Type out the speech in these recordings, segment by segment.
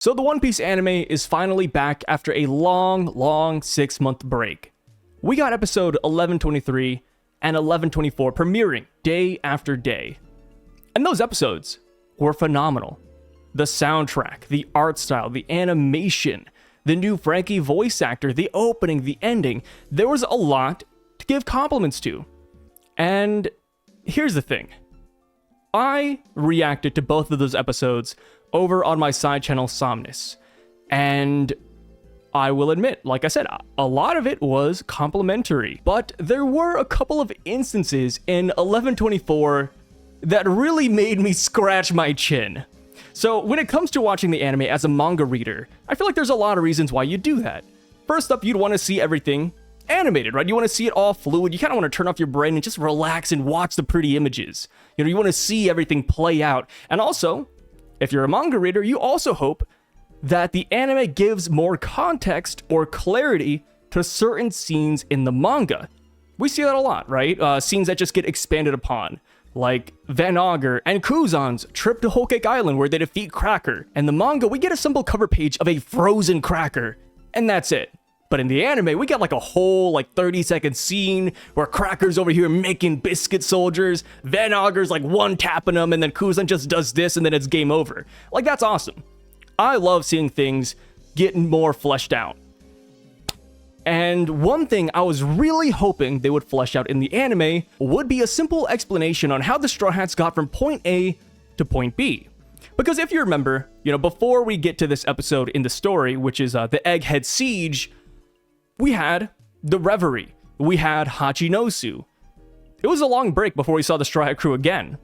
So the One Piece anime is finally back after a long 6-month break. We got episode 1123 and 1124 premiering day after day. And those episodes were phenomenal. The soundtrack, the art style, the animation, the new Frankie voice actor, the opening, the ending. There was a lot to give compliments to. And here's the thing. I reacted to both of those episodes over on my side channel Somnus. And I will admit, like I said, a lot of it was complimentary. But there were a couple of instances in 1124 that really made me scratch my chin. So when it comes to watching the anime as a manga reader, I feel like there's a lot of reasons why you do that. First up, you'd want to see everything animated, right? You want to see it all fluid. You kind of want to turn off your brain and just relax and watch the pretty images. You know, you want to see everything play out. And also, if you're a manga reader, you also hope that the anime gives more context or clarity to certain scenes in the manga. We see that a lot, right? Scenes that just get expanded upon, like Van Augur and Kuzan's trip to Whole Cake Island where they defeat Cracker. And the manga, we get a simple cover page of a frozen Cracker, and that's it. But in the anime, we got like a whole 30-second scene where Cracker's over here making biscuit soldiers, Van Augur's one-tapping them, and then Kuzan just does this and then it's game over. That's awesome. I love seeing things getting more fleshed out. And one thing I was really hoping they would flesh out in the anime would be a simple explanation on how the Straw Hats got from point A to point B. Because if you remember, before we get to this episode in the story, which is the Egghead Siege, we had the Reverie. We had Hachinosu. It was a long break before we saw the Straw Hat crew again.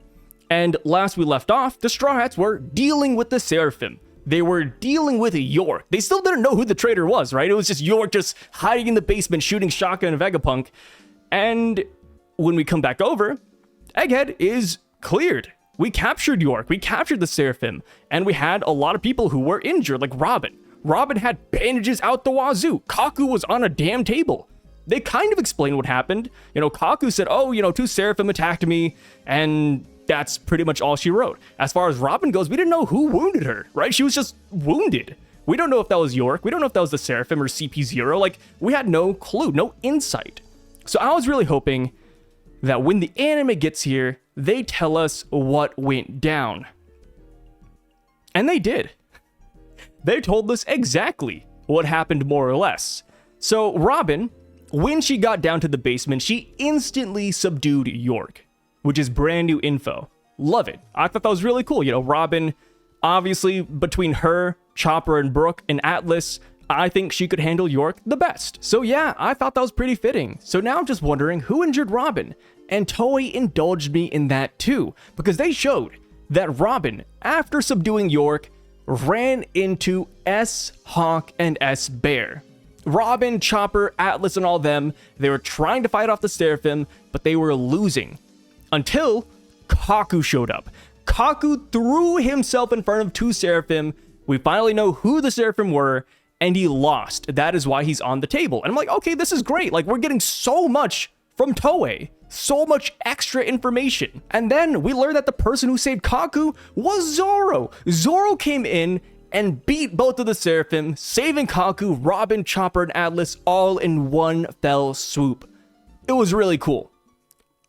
And last we left off, the Straw Hats were dealing with the Seraphim. They were dealing with York. They still didn't know who the traitor was, right? It was just York just hiding in the basement shooting Shaka and Vegapunk. And when we come back over, Egghead is cleared. We captured York. We captured the Seraphim. And we had a lot of people who were injured, like Robin. Robin had bandages out the wazoo. Kaku was on a damn table. They kind of explained what happened. Kaku said, oh, 2 Seraphim attacked me, and that's pretty much all she wrote. As far as Robin goes, we didn't know who wounded her, right? She was just wounded. We don't know if that was York. We don't know if that was the Seraphim or CP0. We had no clue, no insight. So I was really hoping that when the anime gets here, they tell us what went down. And they did. They told us exactly what happened, more or less. So Robin, when she got down to the basement, she instantly subdued York, which is brand new info. Love it. I thought that was really cool. Robin, obviously, between her, Chopper, and Brook, and Atlas, I think she could handle York the best. So yeah, I thought that was pretty fitting. So now I'm just wondering who injured Robin. And Toei indulged me in that too, because they showed that Robin, after subduing York, ran into S-Hawk and S-Bear. Robin, Chopper, Atlas, and all them, they were trying to fight off the Seraphim, but they were losing. Until Kaku showed up. Kaku threw himself in front of 2 Seraphim. We finally know who the Seraphim were, and he lost. That is why he's on the table. And I'm like, okay, this is great. We're getting so much from Toei. So much extra information. And then we learned that the person who saved Kaku was Zoro. Zoro came in and beat both of the Seraphim, saving Kaku, Robin, Chopper, and Atlas all in one fell swoop. It was really cool.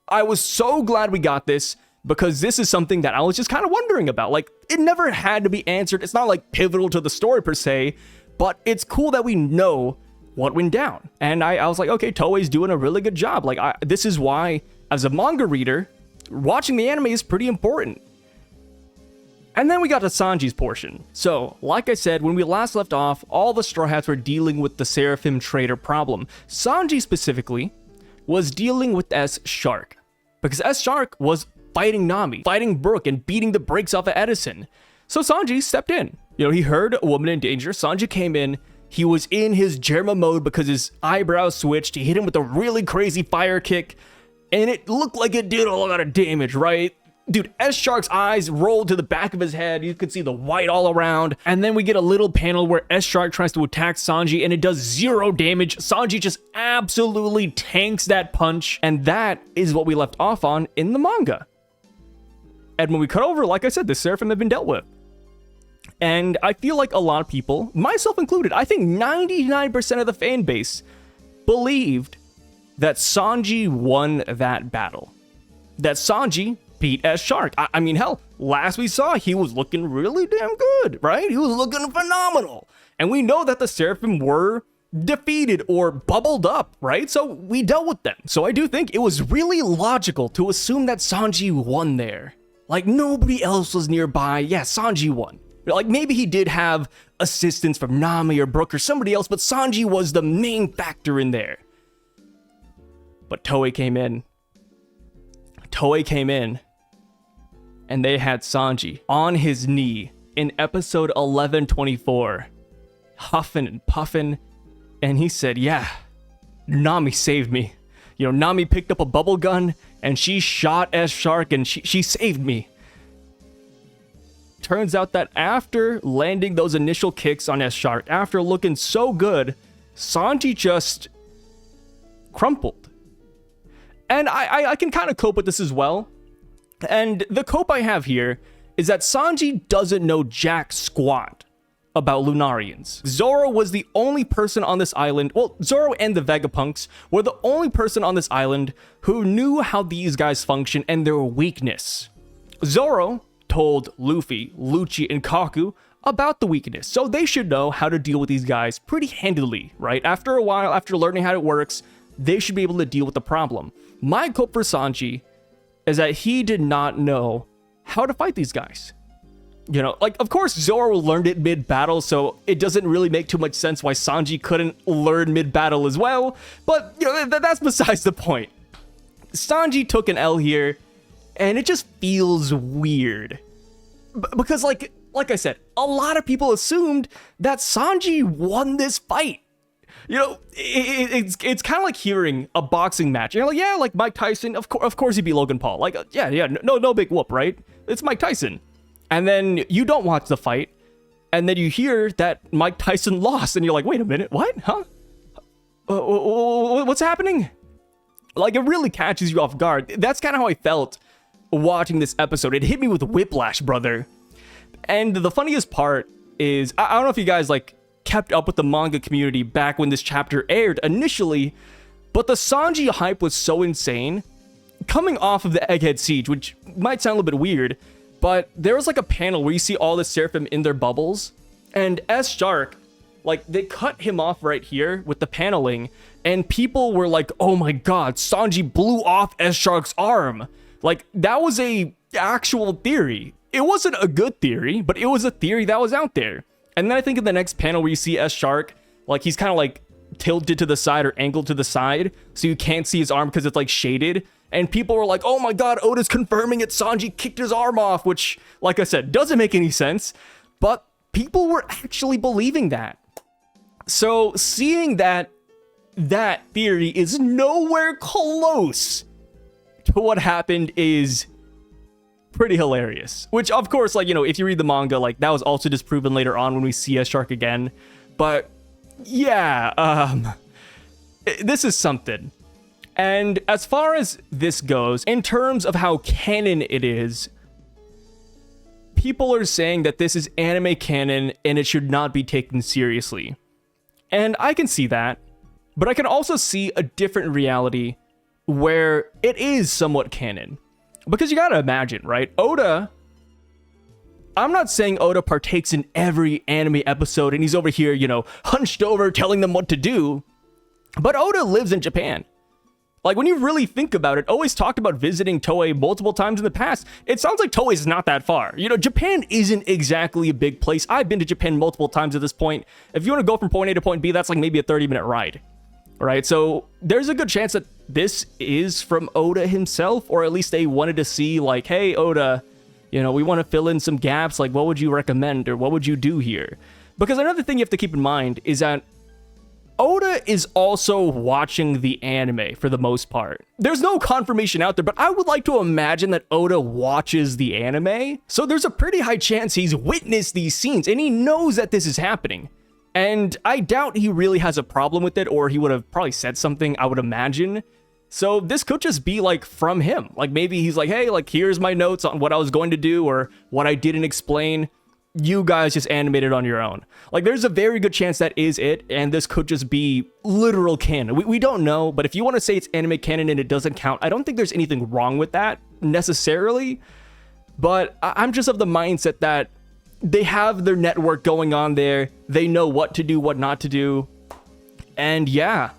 I was so glad we got this because this is something that I was just kind of wondering about. It never had to be answered. It's not pivotal to the story per se, but it's cool that we know what went down. And I was like, okay, Toei's doing a really good job. This is why, as a manga reader, watching the anime is pretty important. And then we got to Sanji's portion. So, like I said, when we last left off, all the Straw Hats were dealing with the Seraphim traitor problem. Sanji specifically was dealing with S-Shark, because S-Shark was fighting Nami, fighting Brook, and beating the brakes off of Edison. So Sanji stepped in. He heard a woman in danger. Sanji came in. He was in his Germa mode because his eyebrows switched. He hit him with a really crazy fire kick, and it looked like it did a lot of damage, right? Dude, S-Shark's eyes rolled to the back of his head. You could see the white all around. And then we get a little panel where S-Shark tries to attack Sanji, and it does 0 damage. Sanji just absolutely tanks that punch, and that is what we left off on in the manga. And when we cut over, like I said, the Seraphim have been dealt with. And I feel like a lot of people, myself included, I think 99% of the fan base believed that Sanji won that battle. That Sanji beat S Shark. I mean, hell, last we saw, he was looking really damn good, right? He was looking phenomenal. And we know that the Seraphim were defeated or bubbled up, right? So we dealt with them. So I do think it was really logical to assume that Sanji won there. Like, nobody else was nearby. Yeah, Sanji won. Like, maybe he did have assistance from Nami or Brook or somebody else, but Sanji was the main factor in there. But Toei came in. And they had Sanji on his knee in episode 1124, huffing and puffing, and he said, yeah, Nami saved me. You know, Nami picked up a bubble gun, and she shot S Shark, and she saved me. Turns out that after landing those initial kicks on S Shark, after looking so good, Sanji just crumpled. And I can kind of cope with this as well. And the cope I have here is that Sanji doesn't know jack squat about Lunarians. Zoro was the only person on this island, well, Zoro and the Vegapunks were the only person on this island who knew how these guys function and their weakness. Zoro told Luffy, Lucci, and Kaku about the weakness, so they should know how to deal with these guys pretty handily, right? After a while, after learning how it works, they should be able to deal with the problem. My cope for Sanji is that he did not know how to fight these guys. You know, like, of course, Zoro learned it mid-battle, so it doesn't really make too much sense why Sanji couldn't learn mid-battle as well, but, you know, that's besides the point. Sanji took an L here, and it just feels weird. Because, like I said, a lot of people assumed that Sanji won this fight. You know, it's kind of like hearing a boxing match. You're like, yeah, like Mike Tyson, of course he'd be Logan Paul. Like, yeah, no big whoop, right? It's Mike Tyson. And then you don't watch the fight, and then you hear that Mike Tyson lost, and you're like, wait a minute, what? Huh? What's happening? Like, it really catches you off guard. That's kind of how I felt watching this episode. It hit me with whiplash, brother. And the funniest part is, I don't know if you guys, like, kept up with the manga community back when this chapter aired initially, but the Sanji hype was so insane. Coming off of the Egghead siege, which might sound a little bit weird, but there was like a panel where you see all the Seraphim in their bubbles, and S Shark, like, they cut him off right here with the paneling, and people were like, oh my god, Sanji blew off S Shark's arm. Like, that was a actual theory. It wasn't a good theory, but it was a theory that was out there. And then I think in the next panel where you see S Shark, like, he's kind of like tilted to the side or angled to the side, so you can't see his arm because it's like shaded. And people were like, oh my god, Oda's confirming it, Sanji kicked his arm off, which, like I said, doesn't make any sense. But people were actually believing that. So seeing that theory is nowhere close to what happened is pretty hilarious. Which, of course, like, you know, if you read the manga, like, that was also disproven later on when we see S Shark again. But yeah, this is something. And as far as this goes, in terms of how canon it is, people are saying that this is anime canon and it should not be taken seriously. And I can see that, but I can also see a different reality where it is somewhat canon. Because you gotta imagine, right? Oda, I'm not saying Oda partakes in every anime episode and he's over here, you know, hunched over telling them what to do, but Oda lives in Japan. Like, when you really think about it, always talked about visiting Toei multiple times in the past. It sounds like Toei is not that far. You know, Japan isn't exactly a big place. I've been to Japan multiple times at this point. If you want to go from point A to point B, that's like maybe a 30-minute ride. Right? So there's a good chance that this is from Oda himself, or at least they wanted to see, like, hey, Oda, you know, we want to fill in some gaps. Like, what would you recommend, or what would you do here? Because another thing you have to keep in mind is that Oda is also watching the anime for the most part. There's no confirmation out there, but I would like to imagine that Oda watches the anime. So there's a pretty high chance he's witnessed these scenes and he knows that this is happening. And I doubt he really has a problem with it, or he would have probably said something, I would imagine. So this could just be like from him. Like, maybe he's like, hey, like, here's my notes on what I was going to do or what I didn't explain. you guys just animated on your own. Like, there's a very good chance that is it, and this could just be literal canon. We don't know, but if you want to say it's anime canon and it doesn't count, I don't think there's anything wrong with that necessarily. But I'm just of the mindset that they have their network going on there. They know what to do, what not to do. And yeah,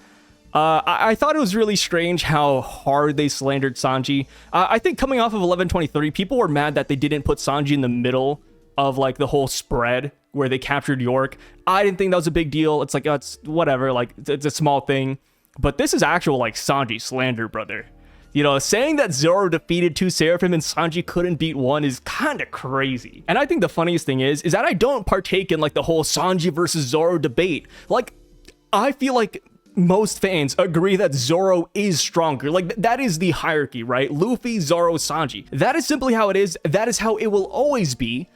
I thought it was really strange how hard they slandered Sanji. I think coming off of 1123, people were mad that they didn't put Sanji in the middle of like the whole spread where they captured York. I didn't think that was a big deal. It's like, oh, it's whatever, like it's a small thing. But this is actual like Sanji slander, brother. You know, saying that Zoro defeated 2 Seraphim and Sanji couldn't beat 1 is kind of crazy. And I think the funniest thing is that I don't partake in like the whole Sanji versus Zoro debate. Like, I feel like most fans agree that Zoro is stronger. Like, that is the hierarchy, right? Luffy, Zoro, Sanji. That is simply how it is. That is how it will always be.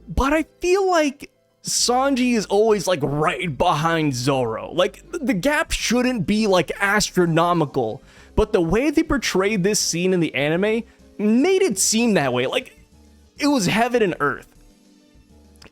But I feel like Sanji is always like right behind Zoro. Like, the gap shouldn't be like astronomical, but the way they portrayed this scene in the anime made it seem that way. Like, it was heaven and earth.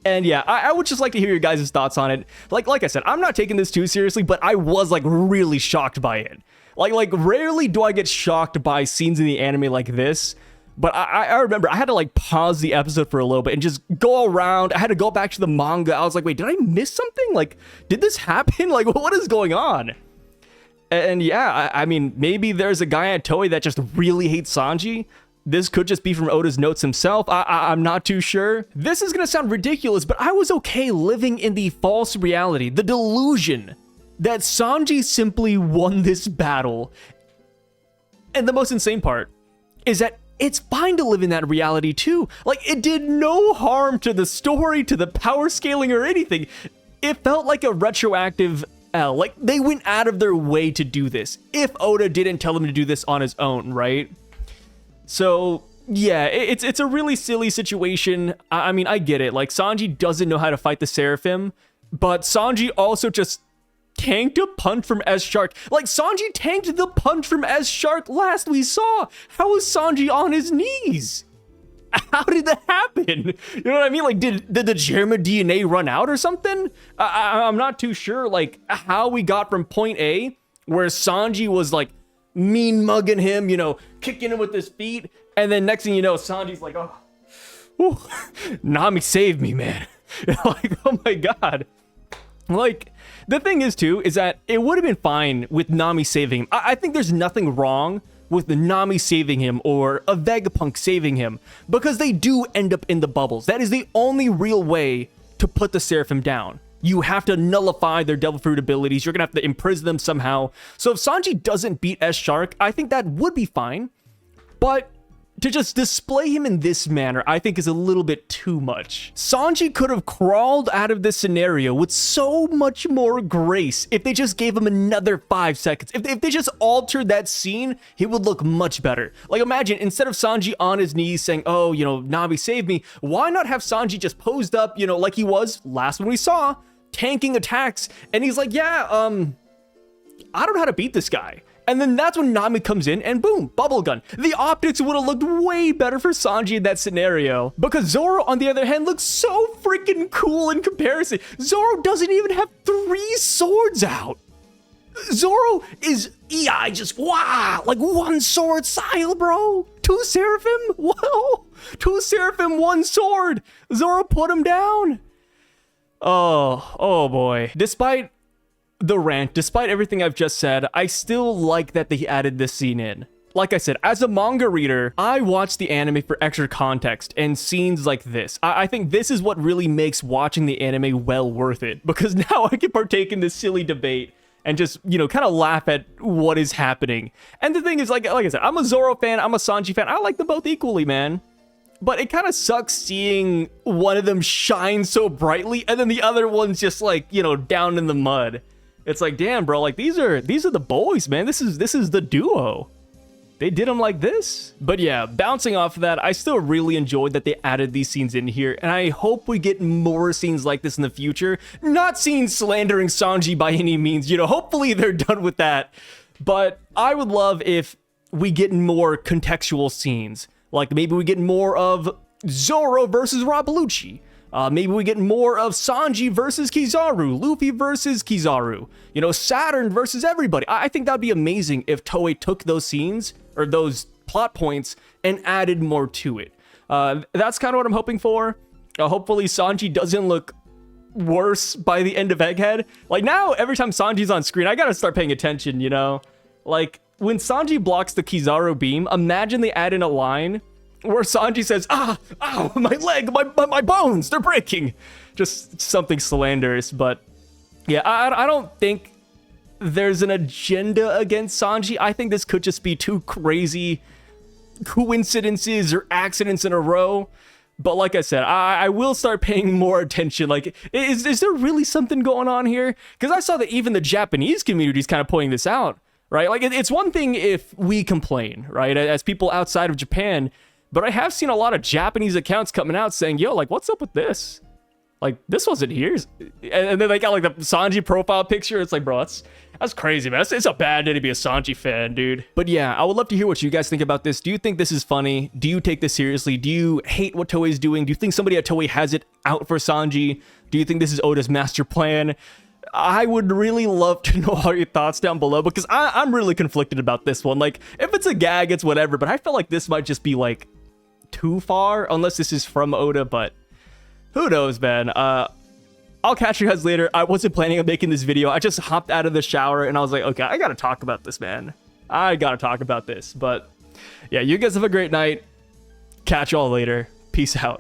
And yeah, I would just like to hear your guys' thoughts on it. Like I said, I'm not taking this too seriously, but I was like really shocked by it. Like rarely do I get shocked by scenes in the anime like this. But I remember I had to like pause the episode for a little bit and just go around. I had to go back to the manga. I was like, wait, did I miss something? Like, did this happen? Like, what is going on? And yeah, I mean, maybe there's a guy at Toei that just really hates Sanji. This could just be from Oda's notes himself. I'm not too sure. This is gonna sound ridiculous, but I was okay living in the false reality, the delusion that Sanji simply won this battle. And the most insane part is that it's fine to live in that reality too. Like, it did no harm to the story, to the power scaling or anything. It felt like a retroactive L. Like, they went out of their way to do this. If Oda didn't tell them to do this on his own, right? So yeah, it's a really silly situation. I mean, I get it. Like, Sanji doesn't know how to fight the Seraphim, but Sanji also just tanked a punch from S Shark. Like, Sanji tanked the punch from S Shark last we saw. How was Sanji on his knees? How did that happen? You know what I mean? Like, did the Jerma DNA run out or something? I'm not too sure, like, how we got from point A, where Sanji was, like, mean mugging him, you know, kicking him with his feet, and then next thing you know, Sanji's like, oh, whew, Nami saved me, man. Like, oh my god. Like, the thing is, too, is that it would have been fine with Nami saving him. I think there's nothing wrong with the Nami saving him or a Vegapunk saving him, because they do end up in the bubbles. That is the only real way to put the Seraphim down. You have to nullify their Devil Fruit abilities. You're gonna have to imprison them somehow. So if Sanji doesn't beat S Shark, I think that would be fine. But to just display him in this manner, I think is a little bit too much. Sanji could have crawled out of this scenario with so much more grace if they just gave him another 5 seconds. If they just altered that scene, he would look much better. Like, imagine, instead of Sanji on his knees saying, oh, you know, Nami saved me, why not have Sanji just posed up, you know, like he was last when we saw, tanking attacks, and he's like, yeah, I don't know how to beat this guy. And then that's when Nami comes in and boom, bubble gun. The optics would have looked way better for Sanji in that scenario. Because Zoro, on the other hand, looks so freaking cool in comparison. Zoro doesn't even have 3 swords out. Zoro is, yeah, just, wow, like 1 sword style, bro. 2 Seraphim, whoa. 2 Seraphim, 1 sword. Zoro put him down. Oh boy. Despite the rant, despite everything I've just said, I still like that they added this scene in. Like I said, as a manga reader, I watch the anime for extra context and scenes like this. I think this is what really makes watching the anime well worth it, because now I can partake in this silly debate and just, you know, kind of laugh at what is happening. And the thing is, like I said, I'm a Zoro fan, I'm a Sanji fan. I like them both equally, man. But it kind of sucks seeing one of them shine so brightly and then the other one's just like, you know, down in the mud. It's like, damn, bro, like these are the boys, man. This is the duo. They did them like this. But yeah, bouncing off of that, I still really enjoyed that they added these scenes in here, and I hope we get more scenes like this in the future. Not scenes slandering Sanji by any means, you know, hopefully they're done with that. But I would love if we get more contextual scenes. Like, maybe we get more of Zoro versus Rob Lucci. Maybe we get more of Sanji versus Kizaru, Luffy versus Kizaru, you know, Saturn versus everybody. I think that'd be amazing if Toei took those scenes or those plot points and added more to it. That's kind of what I'm hoping for. Hopefully Sanji doesn't look worse by the end of Egghead. Like now, every time Sanji's on screen, I gotta start paying attention, you know? Like when Sanji blocks the Kizaru beam, imagine they add in a line where Sanji says, ow, my leg, my bones, they're breaking. Just something slanderous. But yeah, I don't think there's an agenda against Sanji. I think this could just be two crazy coincidences or accidents in a row. But like I said, I will start paying more attention. Like, is there really something going on here? Because I saw that even the Japanese community is kind of pointing this out, right? Like, it's one thing if we complain, right, as people outside of Japan, but I have seen a lot of Japanese accounts coming out saying, yo, like, what's up with this? Like, this wasn't here. And then they got, like, the Sanji profile picture. It's like, bro, that's crazy, man. It's a bad day to be a Sanji fan, dude. But yeah, I would love to hear what you guys think about this. Do you think this is funny? Do you take this seriously? Do you hate what Toei's doing? Do you think somebody at Toei has it out for Sanji? Do you think this is Oda's master plan? I would really love to know all your thoughts down below, because I'm really conflicted about this one. Like, if it's a gag, it's whatever, but I feel like this might just be, like, too far, unless this is from Oda, but who knows, man. I'll catch you guys later. I wasn't planning on making this video. I just hopped out of the shower and I was like, okay, I gotta talk about this, man. I gotta talk about this. But yeah, you guys have a great night. Catch y'all later. Peace out.